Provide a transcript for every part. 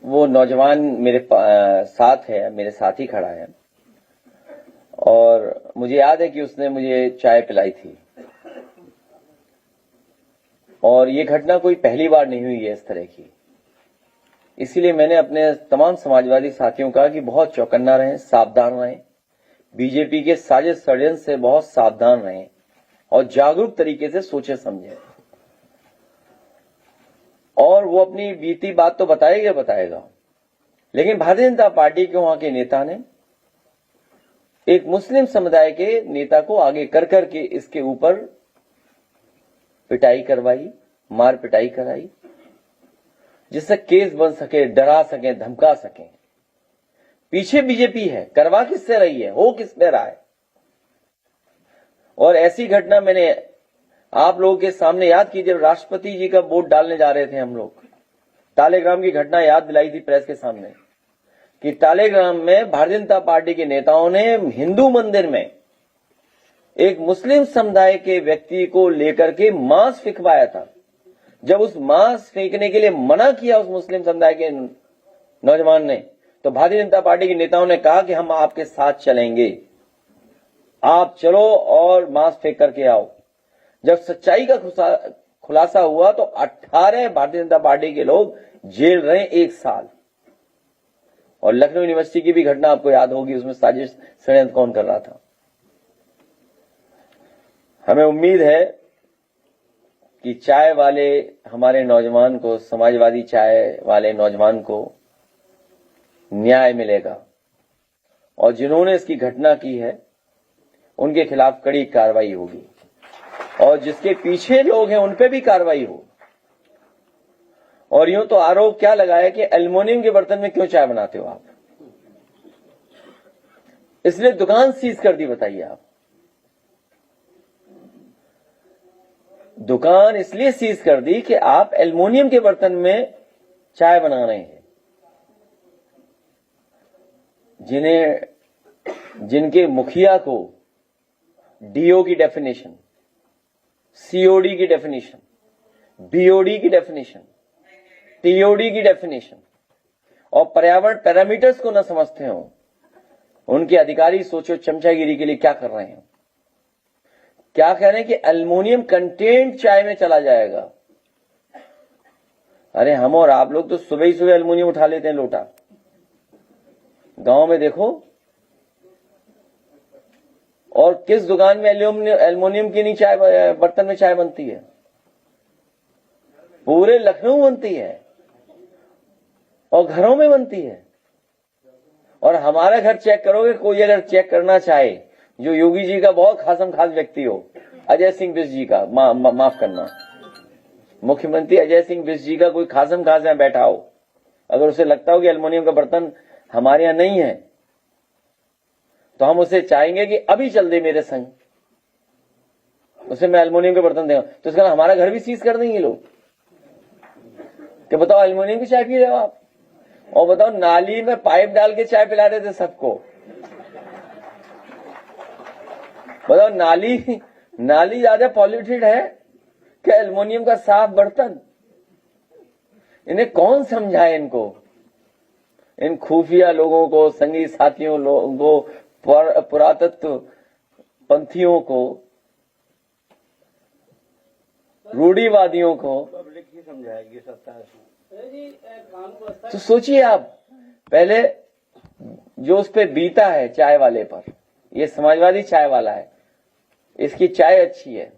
वो नौजवान मेरे साथ है, मेरे साथ ही खड़ा है और मुझे याद है कि उसने मुझे चाय पिलाई थी और ये घटना कोई पहली बार नहीं हुई है इस तरह की। इसीलिए मैंने अपने तमाम समाजवादी साथियों का कि बहुत चौकन्ना रहें, सावधान रहें, बीजेपी के साजिश षड्यंत्र से बहुत सावधान रहें और जागरूक तरीके से सोचे समझें। और वो अपनी बीती बात तो बताएगा, लेकिन भारतीय जनता पार्टी के वहां के नेता ने एक मुस्लिम समुदाय के नेता को आगे कर करके इसके ऊपर पिटाई करवाई, मार पिटाई कराई, जिससे केस बन सके, डरा सके, धमका सके। पीछे बीजेपी है, करवा किससे रही है, हो किस पे रहा है। और ऐसी घटना मैंने आप लोगों के सामने याद की, जब राष्ट्रपति जी का वोट डालने जा रहे थे हम लोग, तालेग्राम की घटना याद दिलाई थी प्रेस के सामने कि तालेग्राम में भारतीय जनता पार्टी के नेताओं ने हिंदू मंदिर में एक मुस्लिम समुदाय के व्यक्ति को लेकर के मांस फेंकवाया था। जब उस मांस फेंकने के लिए मना किया उस मुस्लिम समुदाय के नौजवान ने, तो भारतीय जनता पार्टी के नेताओं ने कहा कि हम आपके साथ चलेंगे, आप चलो और मांस फेंक करके आओ। जब सच्चाई का खुलासा हुआ तो 18 भारतीय जनता पार्टी के लोग जेल रहे 1 साल। और लखनऊ यूनिवर्सिटी की भी घटना आपको याद होगी, उसमें साजिश षड्यंत्र कौन कर रहा था। हमें उम्मीद है कि चाय वाले हमारे नौजवान को, समाजवादी चाय वाले नौजवान को न्याय मिलेगा और जिन्होंने इसकी घटना की है उनके खिलाफ कड़ी कार्रवाई होगी और जिसके पीछे लोग हैं उन पे भी कार्रवाई हो। और यूं तो आरोप क्या लगाया कि एल्युमिनियम के बर्तन में क्यों चाय बनाते हो आप, इसलिए दुकान सीज कर दी। बताइए आप, दुकान इसलिए सीज कर दी कि आप एल्युमिनियम के बर्तन में चाय बना रहे हैं, जिनके मुखिया को डीओ की डेफिनेशन, सीओडी की डेफिनेशन, बीओडी की डेफिनेशन, टीओडी की डेफिनेशन और पर्यावरण पैरामीटर्स को न समझते हो, उनके अधिकारी सोचो चमचागिरी के लिए क्या कर रहे हैं। क्या कह रहे हैं कि एल्युमिनियम कंटेंट चाय में चला जाएगा। अरे हम और आप लोग तो सुबह ही सुबह एल्युमिनियम उठा लेते हैं लोटा। गांव में देखो, और किस दुकान में एल्युमिनियम की नहीं चाय, बर्तन में चाय बनती है, पूरे लखनऊ बनती है और घरों में बनती है। और हमारा घर चेक करोगे, कोई अगर चेक करना चाहे, जो योगी जी का बहुत खासम खास व्यक्ति हो, अजय सिंह बिष्ट जी का, माफ करना, मुख्यमंत्री अजय सिंह बिष्ट जी का कोई खासम खास यहां बैठा हो, अगर उसे लगता हो कि एल्युमिनियम का बर्तन हमारे यहां नहीं है, तो हम उसे चाहेंगे कि अभी चल दे मेरे संग, उसे मैं एल्युमिनियम के बर्तन देगा। तो इसका हमारा घर भी सीज कर देंगे लोग कि बताओ एल्युमिनियम की चाय पी रहे हो आप, और बताओ नाली में पाइप डाल के चाय पिला रहे थे सबको। बताओ नाली ज्यादा पॉल्यूटेड है कि एल्युमिनियम का साफ बर्तन। इन्हें कौन समझाए, इनको, इन खुफिया लोगों को, संगी साथियों लोगों को, पुरातत्व पंथियों को, रूढ़िवादियों को पब्लिक ही समझाएगी सत्ता। तो सोचिए आप, पहले जो उस पे बीता है चाय वाले पर, ये समाजवादी चाय वाला है, इसकी चाय अच्छी है,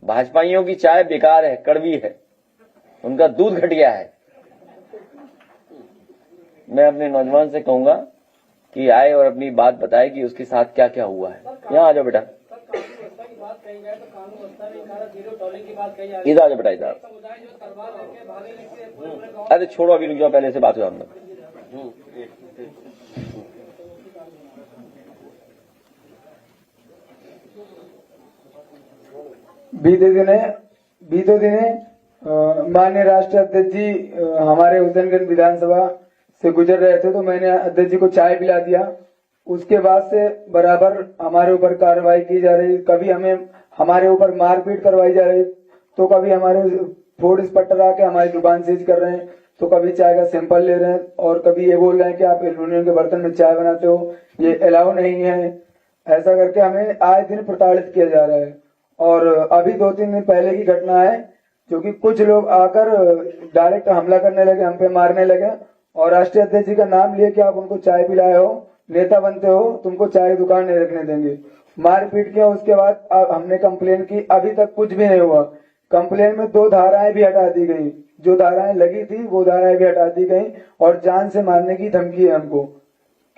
भाजपाइयों की चाय बेकार है, कड़वी है, उनका दूध घटिया है। मैं अपने नौजवान से कहूंगा कि आए और अपनी बात बताए कि उसके साथ क्या क्या हुआ है। यहाँ आ जाओ बेटा, इधर आ जाओ बेटा, इधर। अरे छोड़ो, अभी रुक जाओ, पहले से बात हुआ हम लोग। बीते दिने माननीय राष्ट्रीय अध्यक्ष जी हमारे हुसैनगंज विधानसभा से गुजर रहे थे, तो मैंने अध्यक्ष जी को चाय पिला दिया। उसके बाद से बराबर हमारे ऊपर कार्रवाई की जा रही, कभी हमारे ऊपर मारपीट करवाई जा रही, तो कभी हमारे फोर्स इंस्पेक्टर आके हमारी दुकान सीज कर रहे हैं, तो कभी चाय का सैंपल ले रहे हैं और कभी ये बोल रहे हैं कि आप एल्यूमिनियम के बर्तन में चाय बनाते हो, ये अलाउ नहीं है। ऐसा करके हमें आए दिन प्रताड़ित किया जा रहा है। और अभी 2-3 दिन पहले की घटना है, जो कि कुछ लोग आकर डायरेक्ट हमला करने लगे, हम पे मारने लगे और राष्ट्रीय अध्यक्ष जी का नाम लिए कि आप उनको चाय पिलाए हो, नेता बनते हो, तुमको चाय की दुकान नहीं रखने देंगे। मारपीट किया। उसके बाद हमने कंप्लेन की, अभी तक कुछ भी नहीं हुआ। कंप्लेन में 2 धाराएं भी हटा दी गई, जो धाराएं लगी थी वो धाराएं भी हटा दी गई और जान से मारने की धमकी है हमको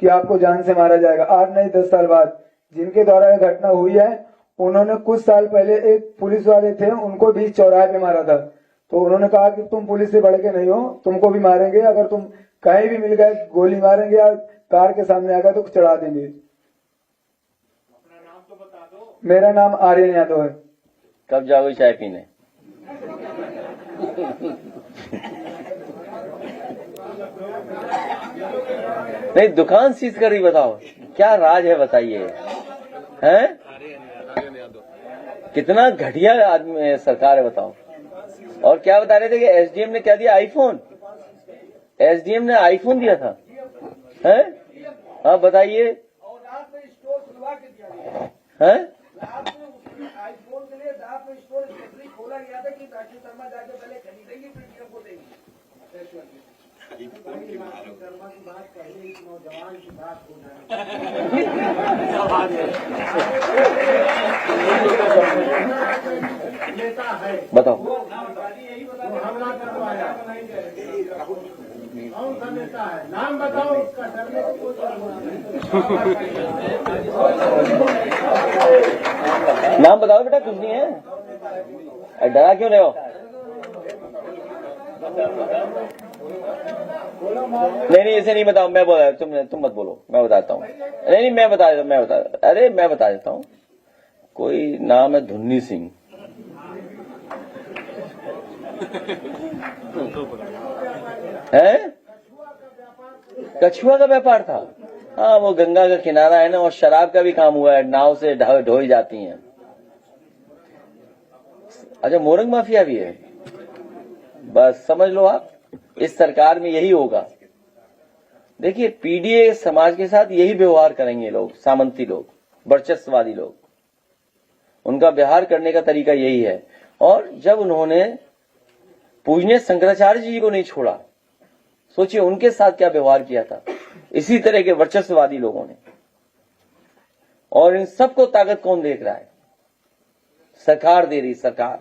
कि आपको जान से मारा जाएगा। 8 नहीं 10 साल बाद जिनके द्वारा यह घटना हुई है, उन्होंने कुछ साल पहले एक पुलिस वाले थे, उनको भी चौराहे पे मारा था। तो उन्होंने कहा कि तुम पुलिस से बढ़ के नहीं हो, तुमको भी मारेंगे, अगर तुम कहीं भी मिल गए गोली मारेंगे या कार के सामने आ गए तो चढ़ा देंगे। मेरा नाम आर्यन यादव है। कब जाओगे चाय पीने? नहीं, दुकान सीज कर रही, बताओ क्या राज है, बताइए। हैं? कितना घटिया आदमी सरकार है, बताओ। और क्या बता रहे थे कि एसडीएम ने क्या दिया? आईफोन। एसडीएम ने आईफोन दिया था, हैं? हाँ बताइए। हैं? आईफोन के लिए दाप में स्टोर स्पेशली खोला गया था कि राकेश शर्मा जाके पहले खरीदेंगे फिर पीएम को देंगे। शर्मा की बात पहले इस नौजवान की बात हो जाए। बताओ हमला करवाया, कौन सा नेता है? नाम बताओ उसका। डरने की कोई नाम बताओ बेटा, कुछ नहीं है, डरा क्यों रहे हो? नहीं ऐसे नहीं बताओ, मैं बोला, तुम मत बोलो, मैं बताता हूँ। नहीं मैं बता देता हूँ। कोई नाम है धुन्नी सिंह, है? कछुआ का व्यापार था। हाँ, वो गंगा का किनारा है ना, और शराब का भी काम हुआ है, नाव से ढोई जाती हैं। अच्छा, मोरंग माफिया भी है। बस समझ लो आप, इस सरकार में यही होगा। देखिए, पीडीए समाज के साथ यही व्यवहार करेंगे लोग, सामंती लोग, वर्चस्ववादी लोग। उनका व्यवहार करने का तरीका यही है। और जब उन्होंने पूजनीय शंकराचार्य जी को नहीं छोड़ा, सोचिए उनके साथ क्या व्यवहार किया था इसी तरह के वर्चस्ववादी लोगों ने। और इन सबको ताकत कौन देख रहा है? सरकार दे रही, सरकार।